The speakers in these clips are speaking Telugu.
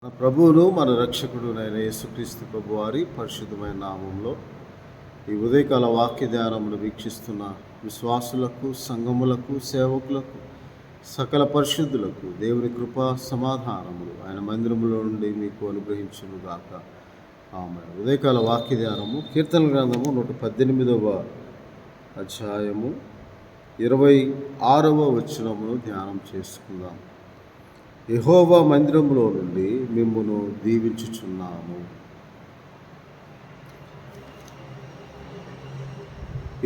మన ప్రభువును మన రక్షకుడునైన యేసుక్రీస్తు ప్రభు వారి పరిశుద్ధమైన నామంలో ఈ ఉదయకాల వాక్య ధ్యానమును వీక్షిస్తున్న విశ్వాసులకు, సంఘములకు, సేవకులకు, సకల పరిశుద్ధులకు దేవుని కృపా సమాధానములు ఆయన మందిరములో నుండి మీకు అనుగ్రహించునుగాక. ఆమేన్. ఉదయకాల వాక్య ధ్యానము కీర్తన గ్రంథము 118వ అధ్యాయము 26వ వచనమును ధ్యానం చేసుకుందాం. యెహోవా మందిరములో నుండి మిమ్మును దీవించుచున్నాము.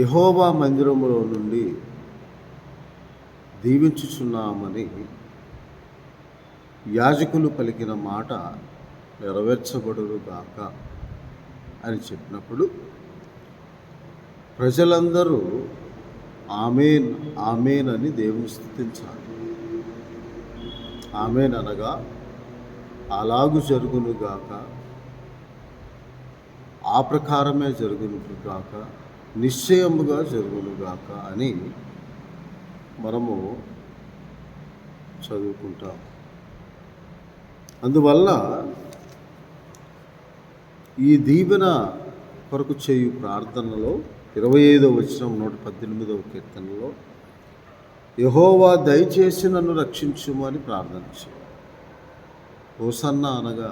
యెహోవా మందిరములో నుండి దీవించుచున్నామని యాజకులు పలికిన మాట నెరవేర్చబడుగాక అని చెప్పినప్పుడు ప్రజలందరూ ఆమేన్ ఆమేన్ అని దేవుని స్తుతించాలి. ఆమేన్ అనగా అలాగు జరుగునుగాక, ఆ ప్రకారమే జరుగునుగాక, నిశ్చయముగా జరుగునుగాక అని మనము చదువుకుంటాం. అందువల్ల ఈ దీవెన కొరకు చేయు ప్రార్థనలో 25వ వచనం 118వ కీర్తనలో యెహోవా దయచేసి నన్ను రక్షించుము అని ప్రార్థన చేయి. హోసన్నా అనగా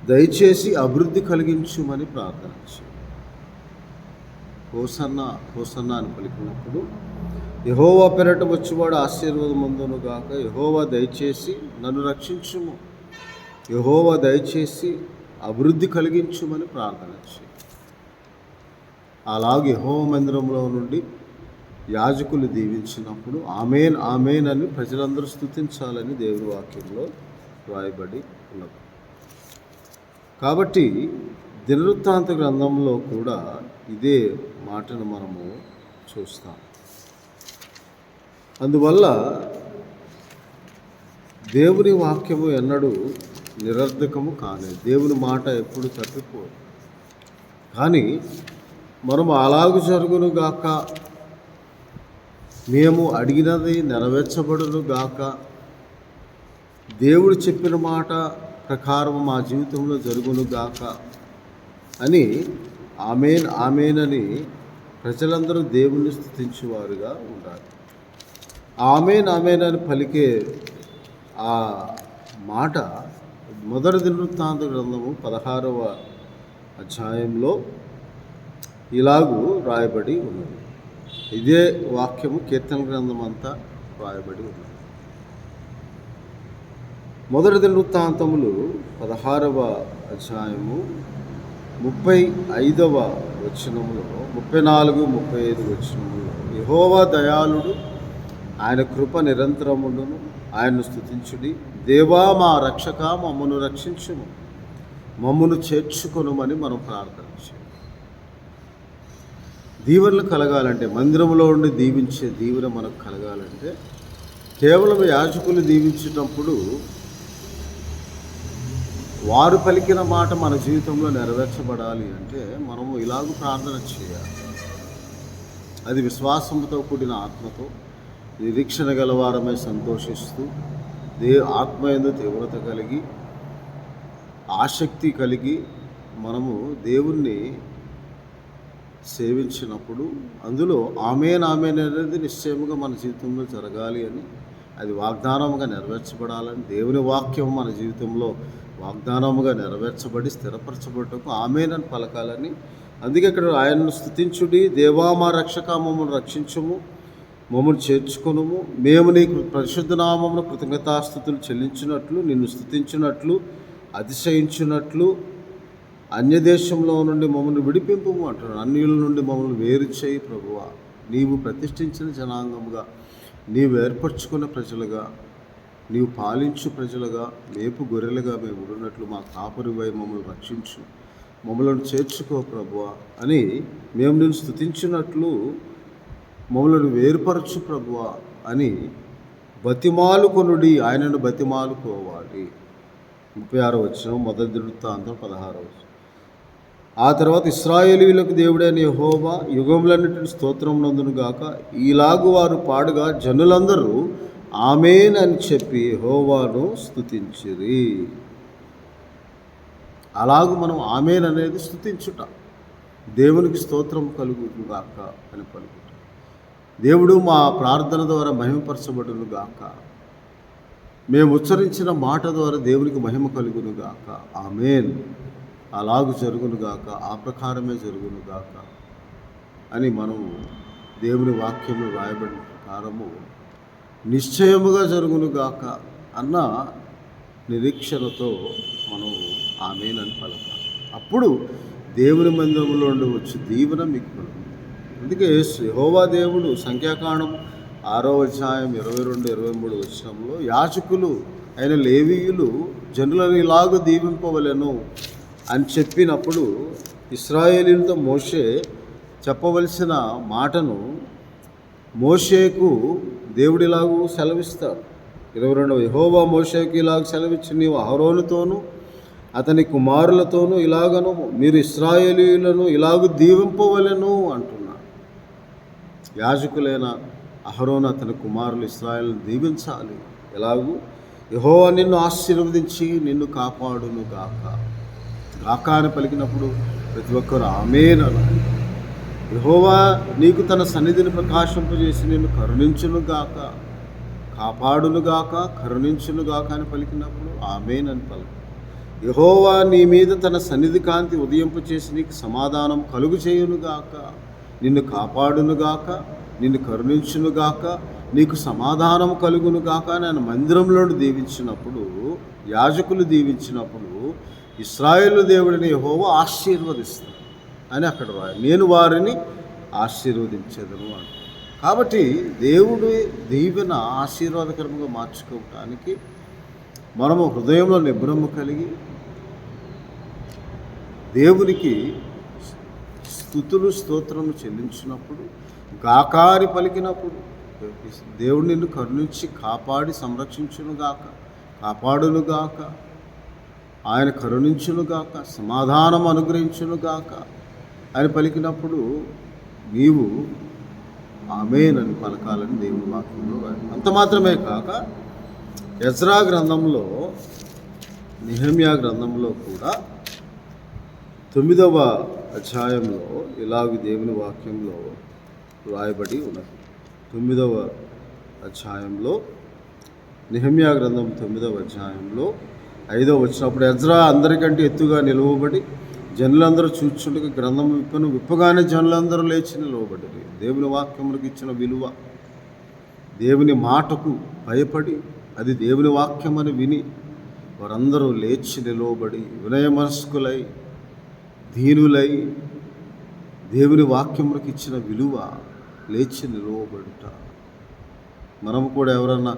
దయచేసి అభివృద్ధి కలిగించుమని ప్రార్థన చేయి. హోసన్నా హోసన్నా అని పలికినప్పుడు యెహోవా పెరట వచ్చేవాడు ఆశీర్వాదముందును గాక, యెహోవా దయచేసి నన్ను రక్షించుము, యెహోవా దయచేసి అభివృద్ధి కలిగించుమని ప్రార్థన చేయి. అలాగే యెహోవా మందిరంలో నుండి యాజకులు దీవించినప్పుడు ఆమేన్ ఆమేన్ అని ప్రజలందరూ స్తుతించాలని దేవుని వాక్యంలో రాయబడి ఉన్నది. కాబట్టి దినవృత్తాంత గ్రంథంలో కూడా ఇదే మాటను మనము చూస్తాం. అందువల్ల దేవుని వాక్యము ఎన్నడూ నిరర్ధకము కాలేదు. దేవుని మాట ఎప్పుడు తప్పిపోదు. కానీ మనము అలాగు జరుగును గాక, మేము అడిగినది నెరవేర్చబడును గాక, దేవుడు చెప్పిన మాట ప్రకారం మా జీవితంలో జరుగును గాక అని ఆమేన్ ఆమేన్ అని ప్రజలందరూ దేవుణ్ణి స్తుతించేవారుగా ఉండాలి. ఆమేన్ ఆమేన్ అని పలికే ఆ మాట మొదటి దినవృత్తాంత గ్రంథము 16వ అధ్యాయంలో ఇలాగూ రాయబడి ఉన్నది. ఇదే వాక్యము కీర్తన గ్రంథం అంతా రాయబడి ఉన్నది. మొదటి దినవృత్తాంతములు 16వ అధ్యాయము 35వ వచనములో 34, 35 వచనములో యెహోవా దయాళుడు, ఆయన కృప నిరంతరముండును, ఆయన్ను స్తుతించుడి. దేవా మా రక్షక మమ్మను రక్షించుము, మమ్మను చేర్చుకొనుమని మనం ప్రార్థన చేయాలి. దీవెనలు కలగాలంటే, మందిరంలో ఉండి దీవించే దీవెన మనకు కలగాలంటే కేవలం యాజకులు దీవించేటప్పుడు వారు పలికిన మాట మన జీవితంలో నెరవేర్చబడాలి అంటే మనము ఇలాగ ప్రార్థన చేయాలి. అది విశ్వాసంతో కూడిన ఆత్మతో నిరీక్షణ గలవారమై సంతోషిస్తూ ఆత్మయందు తీవ్రత కలిగి ఆసక్తి కలిగి మనము దేవుణ్ణి సేవించినప్పుడు అందులో ఆమేన్ ఆమేన్ అనేది నిశ్చయముగా మన జీవితంలో జరగాలి అని, అది వాగ్దానముగా నెరవేర్చబడాలని, దేవుని వాక్యం మన జీవితంలో వాగ్దానముగా నెరవేర్చబడి స్థిరపరచబడటకు ఆమేన్ అని పలకాలని. అందుకే ఇక్కడ ఆయనను స్తుతించుడి, దేవా మా రక్షక మమ్మల్ని రక్షించుము, మమ్మల్ని చేర్చుకొనుము, మేము నీకు పరిశుద్ధ నామమున కృతజ్ఞతాస్తుతులు చెల్లించినట్లు, నిన్ను స్తుతించినట్లు, అతిశయించినట్లు, అన్యదేశంలో నుండి మమ్మల్ని విడిపింపు అంటున్నాడు. అన్యుల నుండి మమ్మల్ని వేరు చేయి ప్రభువా, నీవు ప్రతిష్ఠించిన జనాంగముగా, నీవు ఏర్పరచుకున్న ప్రజలుగా, నీవు పాలించు ప్రజలుగా, మేపు గొర్రెలుగా మేము ఉన్నట్లు మా కాపరివై మమ్మల్ని రక్షించు, మమ్మల్ని చేర్చుకో ప్రభువా అని మేము నేను స్తుతించినట్లు మమ్మల్ని వేరుపరచు ప్రభువా అని బతిమాలుకొనుడి, ఆయనను బతిమాలుకోవాలి. 36వ వచనం మొదటి దినవృత్తాంతం 16వ వచనం. ఆ తర్వాత ఇశ్రాయేలీయులకు దేవుడైన యెహోవా యుగములన్నిటిని స్తోత్రం నందును గాక, ఈలాగు వారు పాడుగా జనులందరూ ఆమేన్ అని చెప్పి యెహోవాను స్తుతించిరి. అలాగూ మనం ఆమేన్ అనేది స్తుతించుట, దేవునికి స్తోత్రం కలుగును గాక అని పలుకుట. దేవుడు మా ప్రార్థన ద్వారా మహిమపరచబడును గాక, మేము ఉచ్చరించిన మాట ద్వారా దేవునికి మహిమ కలుగును గాక. ఆమేన్. అలాగు జరుగును గాక, ఆ ప్రకారమే జరుగును గాక అని మనము దేవుని వాక్యంలో రాయబడిన ప్రకారము నిశ్చయముగా జరుగును గాక అన్న నిరీక్షణతో మనం ఆమేన్ అని పలకాలి. అప్పుడు దేవుని మందిరంలో నుండి వచ్చి దీవెన మీకు కలుగుతుంది. అందుకే యెహోవా దేవుడు సంఖ్యాకాండం 6వ అధ్యాయం 22-23 వచనంలో యాజకులు అయిన లేవీయులు జనులను ఇలాగ దీవింపవలెను అని చెప్పినప్పుడు ఇశ్రాయేలీయులతో మోషే చెప్పవలసిన మాటను మోషేకు దేవుడిలాగూ సెలవిస్తాడు. 22 యెహోవా మోషేకు ఇలాగ సెలవిచ్చి, నీవు అహరోనుతోనూ అతని కుమారులతోనూ ఇలాగను మీరు ఇశ్రాయేలీయులను ఇలాగ దీవింపవలెను అంటున్నాడు. యాజకులైన అహరోను అతని కుమారులు ఇశ్రాయేలును దీవించాలి. ఎలాగూ యెహోవా నిన్ను ఆశీర్వదించి నిన్ను కాపాడును గాక. గాక అని పలికినప్పుడు ప్రతి ఒక్కరు ఆమేన్ అనాలి. యెహోవా నీకు తన సన్నిధిని ప్రకాశింపజేసి నిన్ను కరుణించును గాక, కాపాడును గాక, కరుణించును గాక అని పలికినప్పుడు ఆమేన్ అని పలుకు. యెహోవా నీ మీద తన సన్నిధి కాంతి ఉదయింపచేసి నీకు సమాధానం కలుగు చేయునుగాక, నిన్ను కాపాడునుగాక, నిన్ను కరుణించునుగాక, నీకు సమాధానం కలుగునుగాక అని ఆయన మందిరంలో దీవించినప్పుడు, యాజకులు దీవించినప్పుడు ఇశ్రాయేలు దేవుడిని యెహోవా ఆశీర్వదిస్తాడు అని అక్కడ రాయి. నేను వారిని ఆశీర్వదించేదను అంట. కాబట్టి దేవుడు దీవెన ఆశీర్వాదకరంగా మార్చుకోవటానికి మనము హృదయంలో నిబ్రహ్మ కలిగి దేవునికి స్తుతులు స్తోత్రము చెల్లించినప్పుడు, గాకారి పలికినప్పుడు దేవుడు నిన్ను కరుణించి కాపాడి సంరక్షించునుగాక, కాపాడునుగాక, ఆయన కరుణించునుగాక, సమాధానం అనుగ్రహించునుగాక అని పలికినప్పుడు నీవు ఆమేన్ అని పలకాలని దేవుని వాక్యంలో రాయాలి. అంత మాత్రమే కాక ఎజ్రా గ్రంథంలో, నెహెమ్యా గ్రంథంలో కూడా 9వ అధ్యాయంలో ఇలాగ దేవుని వాక్యంలో రాయబడి ఉన్నది. 9వ అధ్యాయంలో నెహెమ్యా గ్రంథం 9వ అధ్యాయంలో 5వ వచనం, ఎజ్రా అందరికంటే ఎత్తుగా నిలువబడి జనులందరూ చూచుండగా గ్రంథం విప్పగానే జనులందరూ లేచి నిలవబడ్డారు. దేవుని వాక్యములకు ఇచ్చిన విలువ, దేవుని మాటకు భయపడి అది దేవుని వాక్యమని విని వారందరూ లేచి నిలవబడి వినయ మనస్కులై దీనులై దేవుని వాక్యములకు ఇచ్చిన విలువ లేచి నిలవబడుట. మనము కూడా ఎవరన్నా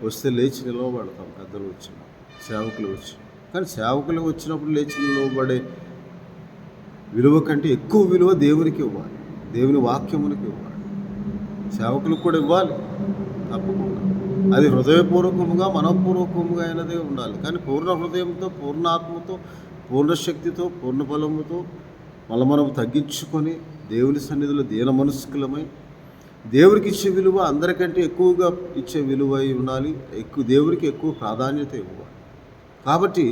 వస్తే లేచి నిలవబడతాం, పెద్దలు వచ్చిన సేవకులు వచ్చి. కానీ సేవకులు వచ్చినప్పుడు లేచి నిలవబడే విలువ కంటే ఎక్కువ విలువ దేవునికి ఇవ్వాలి, దేవుని వాక్యమునికి ఇవ్వాలి. సేవకులకు కూడా ఇవ్వాలి తప్పకుండా. అది హృదయపూర్వకముగా మనపూర్వకముగా అయినదే ఉండాలి. కానీ పూర్ణ హృదయంతో, పూర్ణ ఆత్మతో, పూర్ణ శక్తితో, పూర్ణ బలముతో మనం తగ్గించుకొని దేవుని సన్నిధిలో దీన మనస్కులమై దేవుడికి ఇచ్చే విలువ అందరికంటే ఎక్కువగా ఇచ్చే విలువ అయి ఉండాలి. దేవుడికి ఎక్కువ ప్రాధాన్యత ఇవ్వాలి. కాబట్టి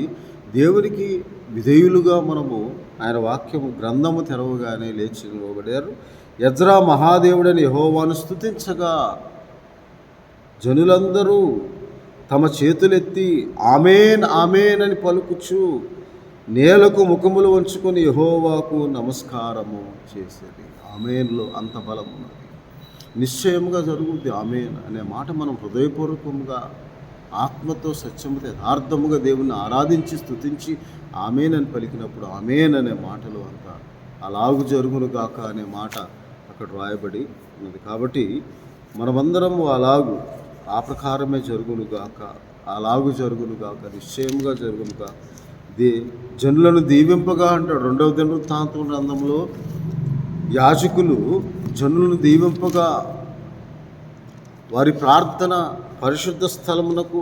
దేవునికి విధేయులుగా మనము ఆయన వాక్యము గ్రంథము తెరవగానే లేచి నిలవబడారు. ఎజ్రా మహాదేవుడని యెహోవాను స్తుతించగా జనులందరూ తమ చేతులెత్తి ఆమేన్ ఆమేన్ అని పలుకుచు నేలకు ముఖములు వంచుకొని యెహోవాకు నమస్కారము చేసేది. ఆమేన్లో అంత బలం ఉన్నది. నిశ్చయముగా జరుగుద్ది ఆమేన్ అనే మాట మనం హృదయపూర్వకంగా ఆత్మతో సత్యముతో యథార్థముగా దేవుణ్ణి ఆరాధించి స్తుతించి ఆమేన్ అని పలికినప్పుడు ఆమేన్ అనే మాటలు అంత అలాగు జరుగును గాక అనే మాట అక్కడ రాయబడి ఉన్నది. కాబట్టి మనమందరము అలాగు ఆ ప్రకారమే జరుగును గాక, అలాగు జరుగును గాక, నిశ్చయముగా జరుగును గాక. జనులను దీవింపగా అంటాడు 2వ దినవృత్తాంతం గ్రంథంలో. యాజకులు జనులను దీవింపగా వారి ప్రార్థన పరిశుద్ధ స్థలమునకు,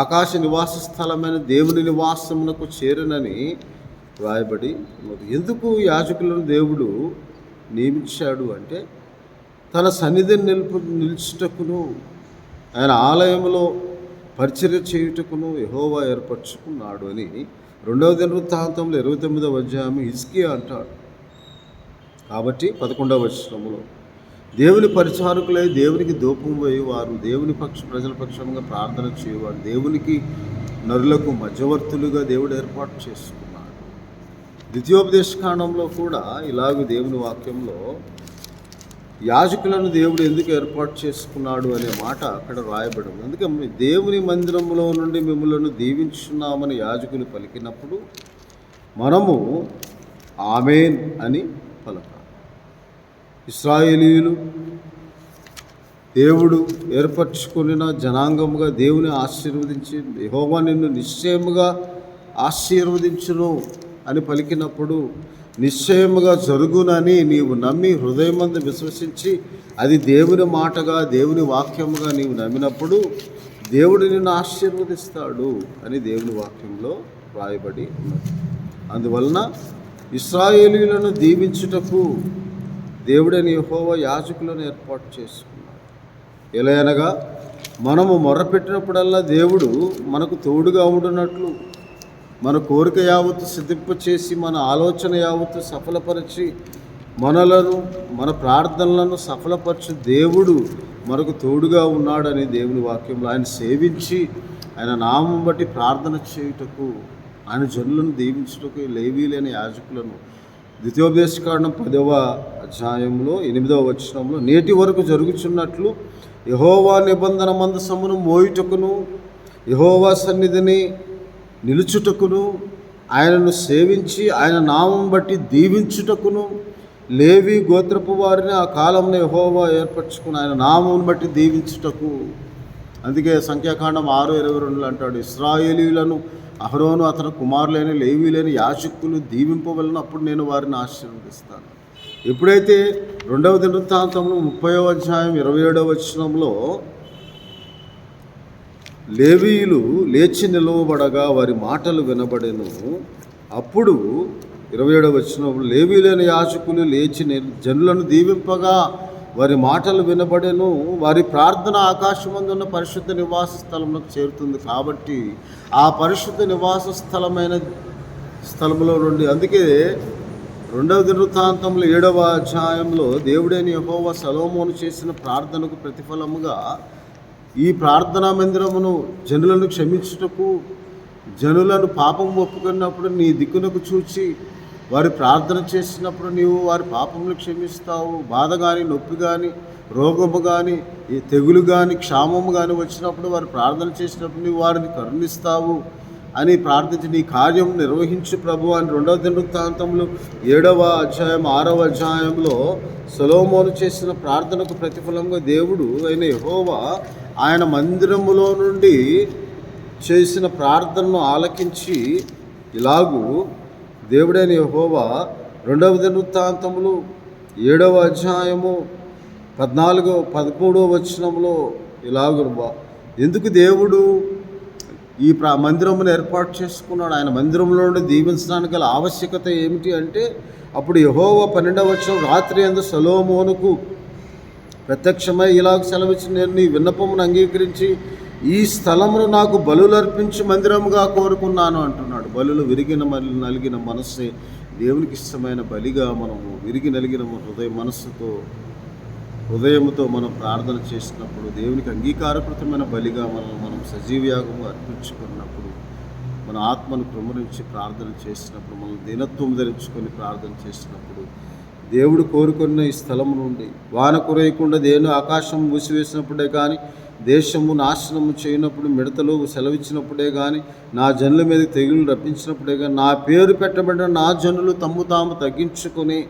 ఆకాశ నివాస స్థలమైన దేవుని నివాసమునకు చేరనని రాయబడి ఉన్నది. ఎందుకు యాజకులను దేవుడు నియమించాడు అంటే తన సన్నిధిని నిలుచుటకును, ఆయన ఆలయంలో పరిచర్య చేయుటకును యెహోవా ఏర్పరచుకున్నాడు అని 2వ దినవృత్తాంతంలో 29వ అధ్యాయం హిజ్కియా అంటాడు. కాబట్టి 11వ వచనంలో దేవుని పరిచారకులై దేవునికి ధూపం వేయి వారు దేవుని ప్రజల పక్షంగా ప్రార్థన చేయవారు దేవునికి నరులకు మధ్యవర్తులుగా దేవుడు ఏర్పాటు చేసుకున్నాడు. ద్వితీయోపదేశకాండంలో కూడా ఇలాగ దేవుని వాక్యంలో యాజకులను దేవుడు ఎందుకు ఏర్పాటు చేసుకున్నాడు అనే మాట అక్కడ రాయబడింది. అందుకే దేవుని మందిరంలో నుండి మిమ్మల్ని దీవించున్నామని యాజకులు పలికినప్పుడు మనము ఆమేన్ అని పలకాలి. ఇశ్రాయేలీయులు దేవుడు ఏర్పరచుకున్న జనాంగముగా దేవుని ఆశీర్వదించి యెహోవా నిన్ను నిశ్చయముగా ఆశీర్వదించును అని పలికినప్పుడు నిశ్చయముగా జరుగునని నీవు నమ్మి హృదయమందు విశ్వసించి అది దేవుని మాటగా దేవుని వాక్యముగా నీవు నమ్మినప్పుడు దేవుడు నిన్ను ఆశీర్వదిస్తాడు అని దేవుని వాక్యంలో రాయబడి ఉన్నది. అందువలన ఇశ్రాయేలీయులను దీవించుటకు దేవుడని యెహోవా యాజకులను ఏర్పాటు చేసుకున్నాడు. ఎలా అనగా మనము మొర్రపెట్టినప్పుడల్లా దేవుడు మనకు తోడుగా ఉండునట్లు మన కోరిక యావత్తు సిద్ధింపచేసి మన ఆలోచన యావత్తు సఫలపరిచి మన ప్రార్థనలను సఫలపరిచి దేవుడు మనకు తోడుగా ఉన్నాడని దేవుని వాక్యంలో ఆయన సేవించి ఆయన నామం బట్టి ప్రార్థన చేయుటకు ఆయన జనులను దీవించుటకు లేవీలైన యాజకులను ద్వితీయోపదేశకాండం 10వ అధ్యాయంలో 8వ వచనంలో నేటి వరకు జరుగుచున్నట్లు యెహోవా నిబంధన మందసమును మోయుటకును యెహోవా సన్నిధిని నిలుచుటకును ఆయనను సేవించి ఆయన నామం బట్టి దీవించుటకును లేవి గోత్రపు వారిని ఆ కాలంలో యెహోవా ఏర్పరచుకుని ఆయన నామం బట్టి దీవించుటకు. అందుకే సంఖ్యాకాండం 6:22 అంటాడు, ఇశ్రాయేలీయులను అహరోను అతని కుమారులైన లేవీలైన యాజకులు దీవింపవలన అప్పుడు నేను వారిని ఆశీర్వదిస్తాను. ఎప్పుడైతే 2వ దినవృత్తాంతంలో 30వ అధ్యాయం 27వ వచనంలో లేవీయులు లేచి నిలవబడగా వారి మాటలు వినబడెను, అప్పుడు 27వ వచనంలో లేవీలైన యాజకులు లేచి జనులను దీవింపగా వారి మాటలు వినబడెను, వారి ప్రార్థన ఆకాశమందున్న పరిశుద్ధ నివాస స్థలంలోకి చేరుతుంది. కాబట్టి ఆ పరిశుద్ధ నివాస స్థలంలో నుండి అందుకే 2వ దినవృత్తాంతంలో 7వ అధ్యాయంలో దేవుడైన యెహోవా సొలొమోను చేసిన ప్రార్థనకు ప్రతిఫలముగా ఈ ప్రార్థనా మందిరమును జనులను క్షమించుటకు జనులను పాపం ఒప్పుకున్నప్పుడు నీ దిక్కునకు చూచి వారి ప్రార్థన చేసినప్పుడు నీవు వారి పాపములు క్షమిస్తావు. బాధ కానీ నొప్పి కానీ రోగము కానీ ఈ తెగులు కానీ క్షామము కానీ వచ్చినప్పుడు వారు ప్రార్థన చేసినప్పుడు నీవు వారిని కరుణిస్తావు అని ప్రార్థించి నీ కార్యం నిర్వహించు ప్రభు అని 2వ దినవృత్తాంతంలో 7వ అధ్యాయం 6వ అధ్యాయంలో సొలొమోను చేసిన ప్రార్థనకు ప్రతిఫలంగా దేవుడు అయిన యెహోవా ఆయన మందిరములో నుండి చేసిన ప్రార్థనను ఆలకించి ఇలాగూ దేవుడైన యెహోవా 2వ దినవృత్తాంతములు 7వ అధ్యాయము 13వ వచనంలో ఇలాగ ఎందుకు దేవుడు ఈ మందిరమును ఏర్పాటు చేసుకున్నాడు, ఆయన మందిరంలో నుండి దీవించడానికి గల ఆవశ్యకత ఏమిటి అంటే అప్పుడు యెహోవా 12వ వచనం రాత్రి యందు సొలొమోనుకు ప్రత్యక్షమై ఇలాగ సెలవిచ్చి నేను నీ విన్నపమును అంగీకరించి ఈ స్థలమును నాకు బలులు అర్పించి మందిరముగా కోరుకున్నాను అంటున్నాడు. బలులు విరిగిన నలిగిన మనస్సే దేవునికి ఇష్టమైన బలిగా మనము విరిగి నలిగిన హృదయముతో మనం ప్రార్థన చేసినప్పుడు దేవునికి అంగీకారకృతమైన బలిగా మనం సజీవయాగము అర్పించుకున్నప్పుడు మన ఆత్మను కృమరించి ప్రార్థన చేసినప్పుడు మనం దీనత్వం ధరించుకొని ప్రార్థన చేసినప్పుడు దేవుడు కోరుకున్న ఈ స్థలము నుండి వాన కురేయకుండా దేవుని ఆకాశం మూసివేసినప్పుడే కానీ దేశము నాశనము చేయనప్పుడు మిడతలు సెలవిచ్చినప్పుడే కానీ నా జనుల మీద తెగులు రప్పించినప్పుడే కానీ నా పేరు పెట్టబడిన నా జనులు తమ్ము తాము తగ్గించుకొని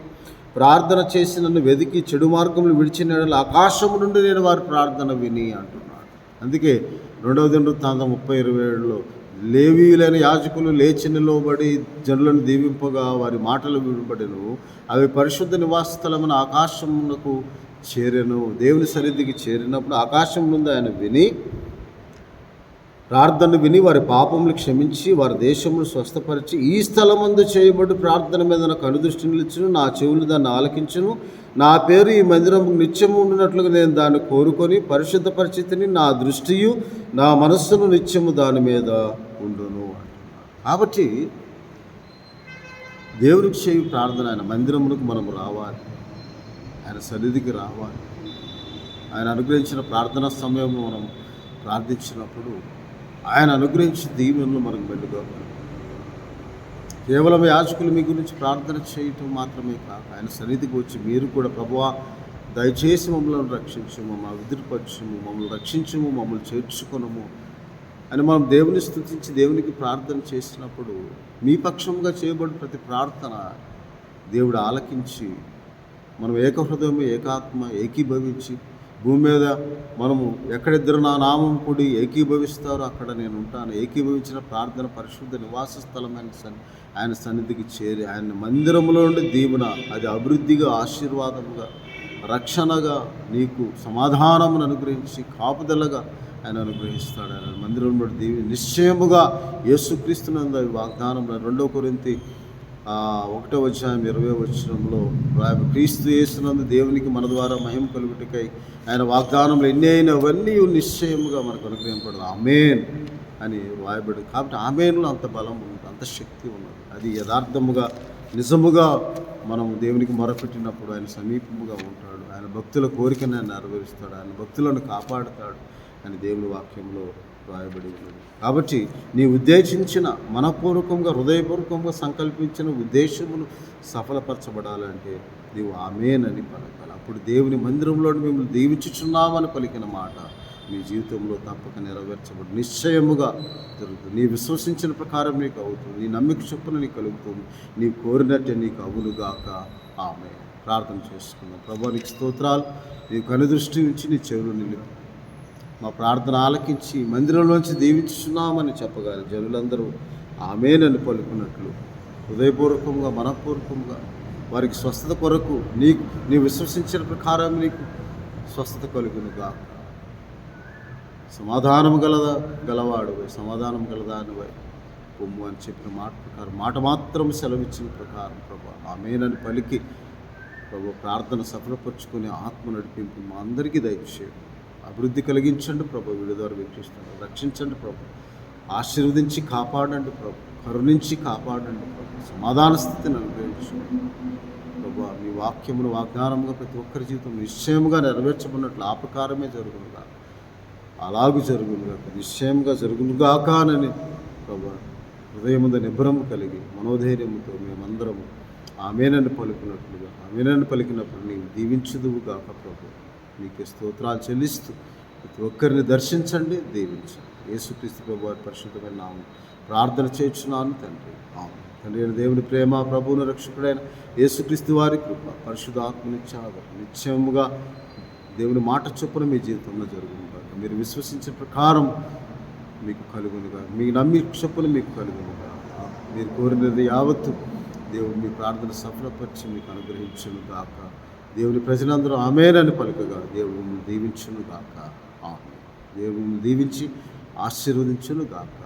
ప్రార్థన చేసి నన్ను వెతికి చెడు మార్గములు విడిచిన ఆకాశము నుండి నేను వారి ప్రార్థన విని అంటున్నాడు. అందుకే 2వ దినవృత్తాంతం 30:27లో లేవీయులైన యాజకులు లేచి నిలవబడి జనులను దీవింపగా వారి మాటలు వినబడెను, అవి పరిశుద్ధ నివాస స్థలమైన ఆకాశమునకు చేరెను. దేవుని సన్నిధికి చేరినప్పుడు ఆకాశం నుండి ఆయన విని ప్రార్థన విని వారి పాపములు క్షమించి వారి దేశమును స్వస్థపరిచి ఈ స్థలమందు చేయబడి ప్రార్థన మీద నాకు అనుదృష్టి నిలిచును, నా చెవులు దాన్ని ఆలకించును, నా పేరు ఈ మందిరం నిత్యము ఉండినట్లుగా నేను దాన్ని కోరుకొని పరిశుద్ధ పరిస్థితిని నా దృష్టియు నా మనస్సును నిత్యము దాని మీద ఉండును. కాబట్టి దేవుడికి చేయు ప్రార్థన, ఆయన మందిరములకు మనము రావాలి, ఆయన సన్నిధికి రావాలి. ఆయన అనుగ్రహించిన ప్రార్థనా సమయంలో మనం ప్రార్థించినప్పుడు ఆయన అనుగ్రహించి దీవెనలు మనకు మెండుగా. కేవలం యాజకులు మీ గురించి ప్రార్థన చేయటం మాత్రమే కాక ఆయన సన్నిధికి వచ్చి మీరు కూడా ప్రభువా దయచేసి మమ్మల్ని రక్షించము, మా ఎదురుపరచము, మమ్మల్ని రక్షించము, మమ్మల్ని చేర్చుకొనము అని మనం దేవుని స్తుతించి దేవునికి ప్రార్థన చేసినప్పుడు మీ పక్షంగా చేయబడిన ప్రతి ప్రార్థన దేవుడు ఆలకించి మనం ఏకహృదయం ఏకాత్మ ఏకీభవించి భూమి మీద మనము ఎక్కడిద్దరు నా నామం కూడి ఏకీభవిస్తారో అక్కడ నేను ఉంటాను. ఏకీభవించిన ప్రార్థన పరిశుద్ధ నివాస స్థలమైన ఆయన సన్నిధికి చేరి ఆయన మందిరంలో ఉండి దీవెన, అది అభివృద్ధిగా, ఆశీర్వాదముగా, రక్షణగా, నీకు సమాధానమును అనుగ్రహించి కాపుదలగా ఆయన అనుగ్రహిస్తాడు. ఆయన మందిరంలో దీవి నిశ్చయముగా యేసుక్రీస్తునందు అవి వాగ్దానంలో 2 కొరింథీ 1:20 క్రీస్తు యేసునందు దేవునికి మన ద్వారా మహిమ కలుగుటకై ఆయన వాగ్దానంలో ఎన్ని అయినవన్నీ నిశ్చయముగా మనకు అనుగ్రహింపడదు. ఆమేన్ అని రాయబడి. కాబట్టి ఆమేన్లో అంత బలం ఉంది, అంత శక్తి ఉన్నది. అది యథార్థముగా నిజముగా మనం దేవునికి మొరపెట్టినప్పుడు ఆయన సమీపముగా ఉంటాడు. ఆయన భక్తుల కోరికను ఆయన నెరవేరుస్తాడు, ఆయన భక్తులను కాపాడుతాడు అని దేవుని వాక్యంలో రాయబడి ఉన్నది. కాబట్టి నీ ఉద్దేశించిన మనపూర్వకంగా హృదయపూర్వకంగా సంకల్పించిన ఉద్దేశములు సఫలపరచబడాలంటే నీవు ఆమేన్ అని పలకాలి. అప్పుడు దేవుని మందిరంలో మిమ్మల్ని దీవించుచున్నామని పలికిన మాట నీ జీవితంలో తప్పక నెరవేర్చబడి నిశ్చయముగా జరుగుతుంది. నీ విశ్వసించిన ప్రకారం నీకు అవుతుంది, నీ నమ్మిక చొప్పున నీకు కలుగుతుంది, నీ కోరినట్టే నీకు అవునుగాక. ఆమేన్. ప్రార్థన చేసుకుందాం. ప్రభువా నీకు స్తోత్రాలు. నీ కనుదృష్టి నుంచి నీ చెవులు నిలుపు మా ప్రార్థన ఆలకించి మందిరంలోంచి దీవించున్నామని చెప్పగాలి జనులందరూ ఆమేన్ పలుకున్నట్లు హృదయపూర్వకంగా మనపూర్వకంగా వారికి స్వస్థత కొరకు నీ విశ్వసించిన ప్రకారం నీకు స్వస్థత కలుగునుగా. సమాధానం గలవాడు సమాధానం గలదానివై పొమ్ము అని చెప్పిన మాట ప్రకారం మాట మాత్రం సెలవిచ్చిన ప్రకారం ప్రభా ఆమేన్ పలికి ప్రభు ప్రార్థన సఫలపరుచుకుని ఆత్మ నడిపింపు మా అందరికీ దయచేయండి. అభివృద్ధి కలిగించండి ప్రభు, వీడి ద్వారా వీక్షిస్తాను రక్షించండి ప్రభు, ఆశీర్వదించి కాపాడండి ప్రభు, కరుణించి కాపాడండి ప్రభు, సమాధాన స్థితిని అనుగ్రహించండి ప్రభు. మీ వాక్యమును వాగ్దానముగా ప్రతి ఒక్కరి జీవితం నిశ్చయముగా నెరవేర్చబడినట్లు ఆ ప్రకారమే జరుగునుగా, అలాగూ జరుగునుగాక, నిశ్చయంగా జరుగునుగాక అని ప్రభు హృదయముందు నిబ్రము కలిగి మనోధైర్యముతో మేమందరము ఆమేనని పలుకున్నట్లుగా ఆమేనని పలికినప్పుడు నీవు దీవించుదువుగాక ప్రభు. నీకే స్తోత్రాలు చెల్లిస్తూ ప్రతి ఒక్కరిని దర్శించండి, దీవించండి. యేసుక్రీస్తు ప్రభు వారి పరిశుద్ధమైన నామం ప్రార్థన చేయుచున్నాను తండ్రి. ఆమేన్. తండ్రి అయిన దేవుని ప్రేమ, ప్రభువును రక్షకుడైన యేసుక్రీస్తు వారి కృప, పరిశుద్ధాత్మనిత్యాగం నిత్యముగా దేవుని మాట చొప్పున మీ జీవితంలో జరుగునుగా, మీరు విశ్వసించిన ప్రకారం మీకు కలుగునుగా, మీ నమ్మి చొప్పున మీకు కలుగునుగా, మీరు కోరినది యావత్తు దేవుడు మీ ప్రార్థన సఫలపరిచి మీకు అనుగ్రహించును గాక. దేవుని ప్రజలందరూ ఆమేనని పలుకగా దేవుడు మిమ్మల్ని దీవించును గాక. ఆమేన్. దేవుడు మిమ్మల్ని దీవించి ఆశీర్వదించును గాక.